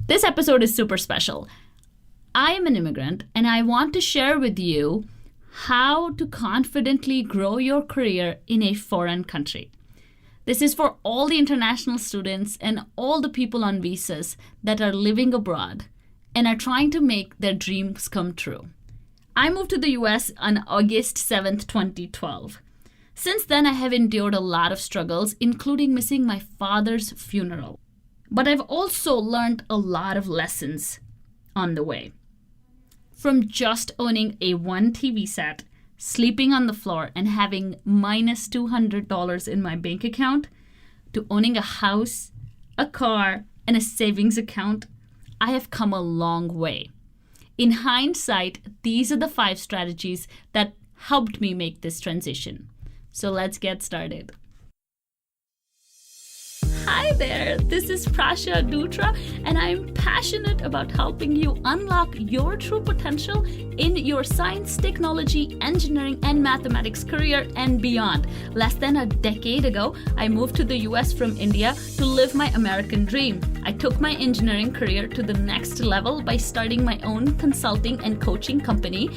This episode is super special. I am an immigrant and I want to share with you how to confidently grow your career in a foreign country. This is for all the international students and all the people on visas that are living abroad and are trying to make their dreams come true. I moved to the US on August 7th, 2012. Since then, I have endured a lot of struggles, including missing my father's funeral. But I've also learned a lot of lessons on the way. From just owning a one TV set, sleeping on the floor, and having minus $200 in my bank account, to owning a house, a car, and a savings account, I have come a long way. In hindsight, these are the 5 strategies that helped me make this transition. So let's get started. Hi there, this is Prasha Dutra, and I'm passionate about helping you unlock your true potential in your science, technology, engineering, and mathematics career and beyond. Less than a decade ago, I moved to the US from India to live my American dream. I took my engineering career to the next level by starting my own consulting and coaching company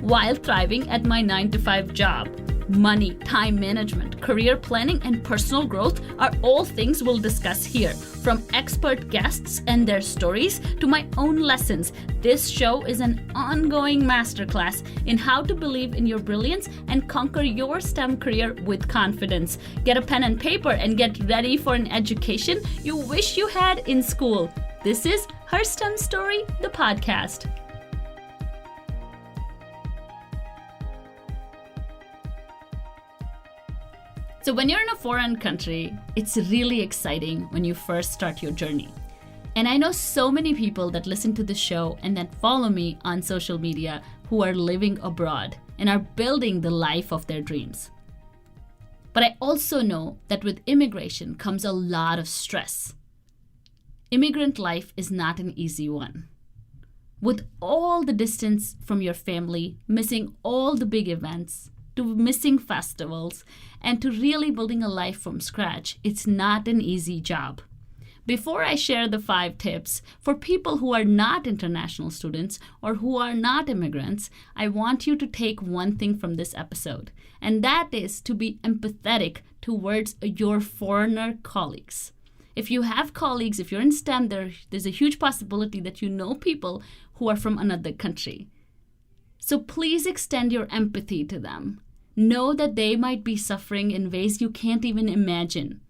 while thriving at my 9-to-5 job. Money, time management, career planning, and personal growth are all things we'll discuss here. From expert guests and their stories to my own lessons, this show is an ongoing masterclass in how to believe in your brilliance and conquer your STEM career with confidence. Get a pen and paper and get ready for an education you wish you had in school. This is Her STEM Story, the podcast. So when you're in a foreign country, it's really exciting when you first start your journey. And I know so many people that listen to the show and that follow me on social media who are living abroad and are building the life of their dreams. But I also know that with immigration comes a lot of stress. Immigrant life is not an easy one. With all the distance from your family, missing all the big events, to missing festivals, and to really building a life from scratch, it's not an easy job. Before I share the 5 tips for people who are not international students or who are not immigrants, I want you to take one thing from this episode, and that is to be empathetic towards your foreigner colleagues. If you have colleagues, if you're in STEM, there's a huge possibility that you know people who are from another country. So please extend your empathy to them. Know that they might be suffering in ways you can't even imagine.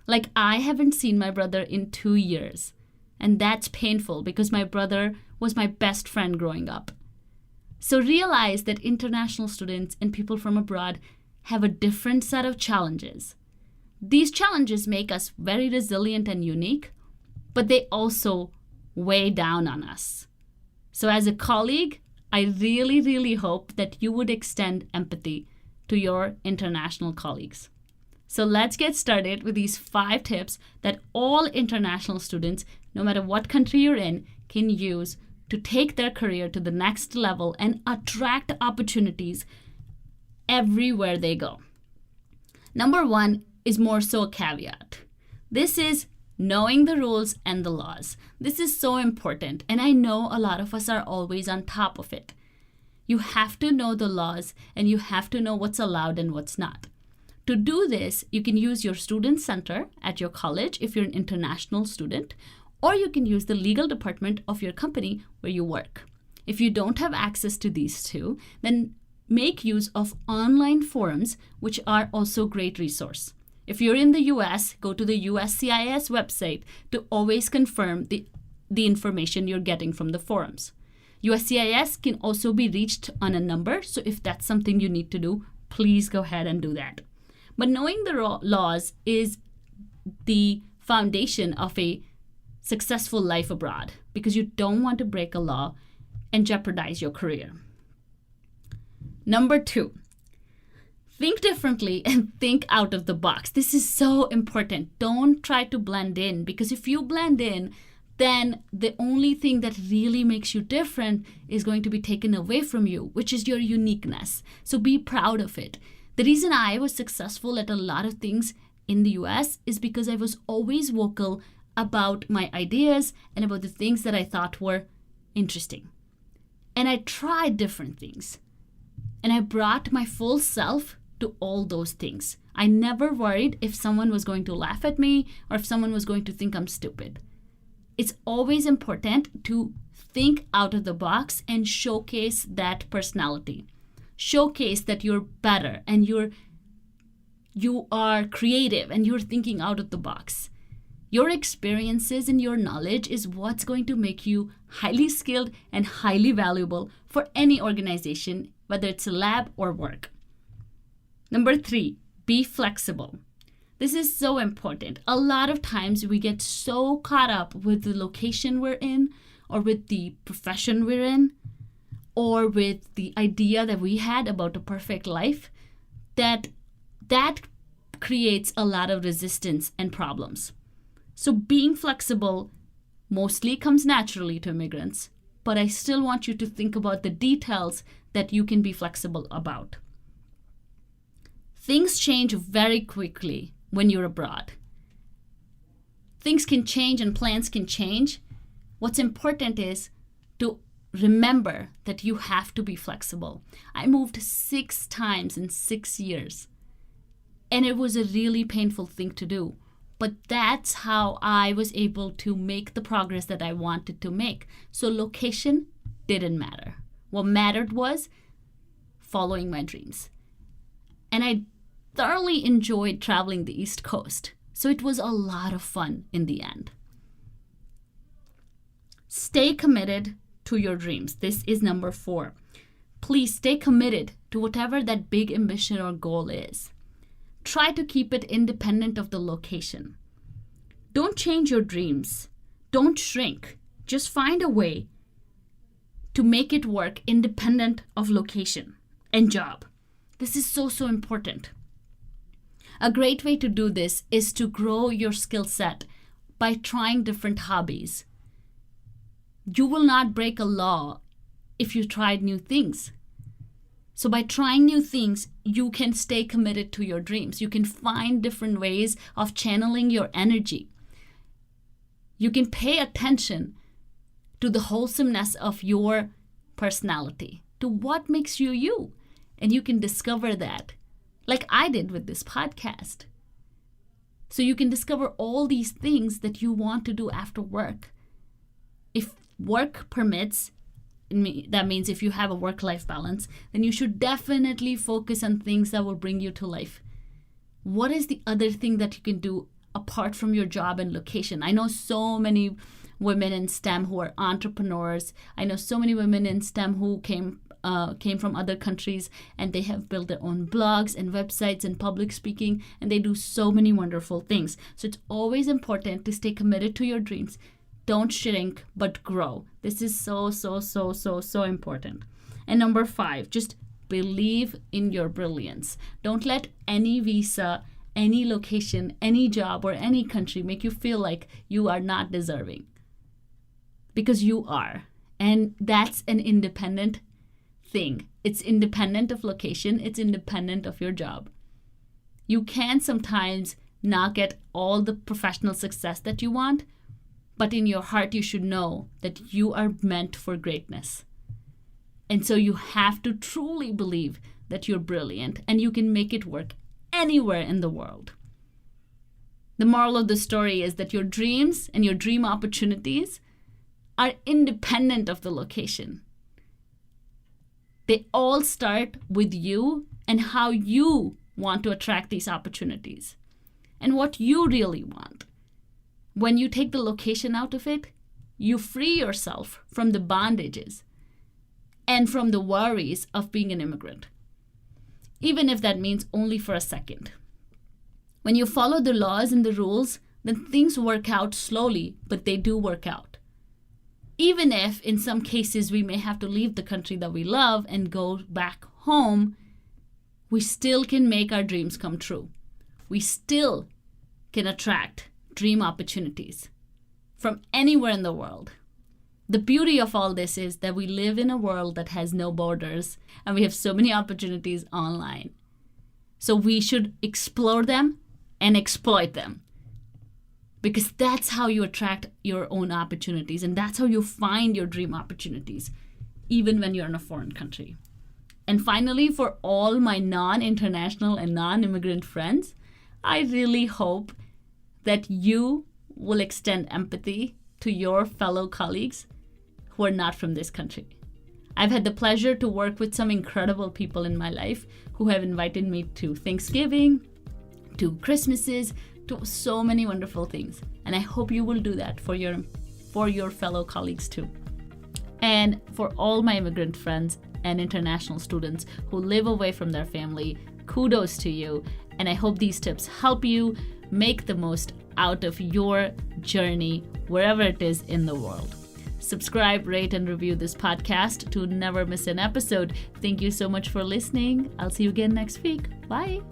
Like, I haven't seen my brother in 2 years, and that's painful because my brother was my best friend growing up. So realize that international students and people from abroad have a different set of challenges. These challenges make us very resilient and unique, but they also weigh down on us. So as a colleague, I really, really hope that you would extend empathy to your international colleagues. So let's get started with these 5 tips that all international students, no matter what country you're in, can use to take their career to the next level and attract opportunities everywhere they go. Number 1 is more so a caveat. This is knowing the rules and the laws. This is so important, and I know a lot of us are always on top of it. You have to know the laws, and you have to know what's allowed and what's not. To do this, you can use your student center at your college if you're an international student, or you can use the legal department of your company where you work. If you don't have access to these 2, then make use of online forums, which are also a great resource. If you're in the US, go to the USCIS website to always confirm the information you're getting from the forums. USCIS can also be reached on a number, so if that's something you need to do, please go ahead and do that. But knowing the laws is the foundation of a successful life abroad because you don't want to break a law and jeopardize your career. Number 2. Think differently and think out of the box. This is so important. Don't try to blend in, because if you blend in, then the only thing that really makes you different is going to be taken away from you, which is your uniqueness. So be proud of it. The reason I was successful at a lot of things in the US is because I was always vocal about my ideas and about the things that I thought were interesting. And I tried different things. And I brought my full self to all those things. I never worried if someone was going to laugh at me or if someone was going to think I'm stupid. It's always important to think out of the box and showcase that personality. Showcase that you're better and you are creative and you're thinking out of the box. Your experiences and your knowledge is what's going to make you highly skilled and highly valuable for any organization, whether it's a lab or work. Number 3, be flexible. This is so important. A lot of times we get so caught up with the location we're in or with the profession we're in or with the idea that we had about a perfect life that creates a lot of resistance and problems. So being flexible mostly comes naturally to immigrants, but I still want you to think about the details that you can be flexible about. Things change very quickly when you're abroad. Things can change and plans can change. What's important is to remember that you have to be flexible. I moved 6 times in 6 years, and it was a really painful thing to do. But that's how I was able to make the progress that I wanted to make. So location didn't matter. What mattered was following my dreams. And I thoroughly enjoyed traveling the East Coast. So it was a lot of fun in the end. Stay committed to your dreams. This is number 4. Please stay committed to whatever that big ambition or goal is. Try to keep it independent of the location. Don't change your dreams. Don't shrink. Just find a way to make it work independent of location and job. This is so important. A great way to do this is to grow your skill set by trying different hobbies. You will not break a law if you tried new things. So by trying new things, you can stay committed to your dreams. You can find different ways of channeling your energy. You can pay attention to the wholesomeness of your personality, to what makes you you. And you can discover that, like I did with this podcast. So you can discover all these things that you want to do after work. If work permits, that means if you have a work-life balance, then you should definitely focus on things that will bring you to life. What is the other thing that you can do apart from your job and location? I know so many women in STEM who are entrepreneurs. I know so many women in STEM who came from other countries and they have built their own blogs and websites and public speaking, and they do so many wonderful things. So it's always important to stay committed to your dreams. Don't shrink, but grow. This is so important. And number 5, just believe in your brilliance. Don't let any visa, any location, any job, or any country make you feel like you are not deserving. Because you are. And that's an independent thing. It's independent of location. It's independent of your job. You can sometimes not get all the professional success that you want, but in your heart, you should know that you are meant for greatness. And so you have to truly believe that you're brilliant and you can make it work anywhere in the world. The moral of the story is that your dreams and your dream opportunities are independent of the location. They all start with you and how you want to attract these opportunities and what you really want. When you take the location out of it, you free yourself from the bondages and from the worries of being an immigrant, even if that means only for a second. When you follow the laws and the rules, then things work out slowly, but they do work out. Even if in some cases we may have to leave the country that we love and go back home, we still can make our dreams come true. We still can attract dream opportunities from anywhere in the world. The beauty of all this is that we live in a world that has no borders and we have so many opportunities online. So we should explore them and exploit them because that's how you attract your own opportunities, and that's how you find your dream opportunities, even when you're in a foreign country. And finally, for all my non-international and non-immigrant friends, I really hope that you will extend empathy to your fellow colleagues who are not from this country. I've had the pleasure to work with some incredible people in my life who have invited me to Thanksgiving, to Christmases, to so many wonderful things. And I hope you will do that for your fellow colleagues too. And for all my immigrant friends and international students who live away from their family, kudos to you. And I hope these tips help you make the most out of your journey wherever it is in the world. Subscribe, rate, and review this podcast to never miss an episode. Thank you so much for listening. I'll see you again next week. Bye.